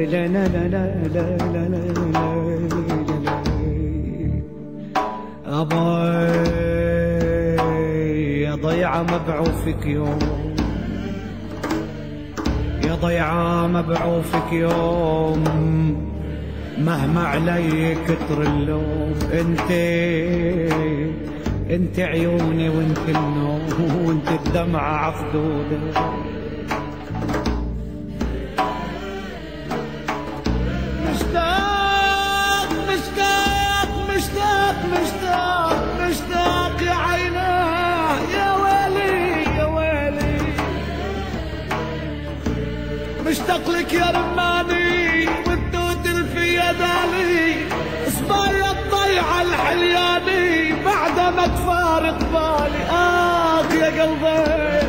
لا لا لا لا لا لا لا لا أباي يا ضيعة مبعوفك يوم، يا ضيعة مبعوفك يوم، مهما علي كتر اللوم. انت عيوني وانت النوم وانت الدمعة عخدودة. مشتاق مشتاق مشتاق مشتاق مشتاق يا عيناه، يا ويلي يا ويلي، مشتاق لك يا رماني والدود اللي في يدالي، صبايا الضيعة الحلياني بعد ما تفارق بالي. يا قلبي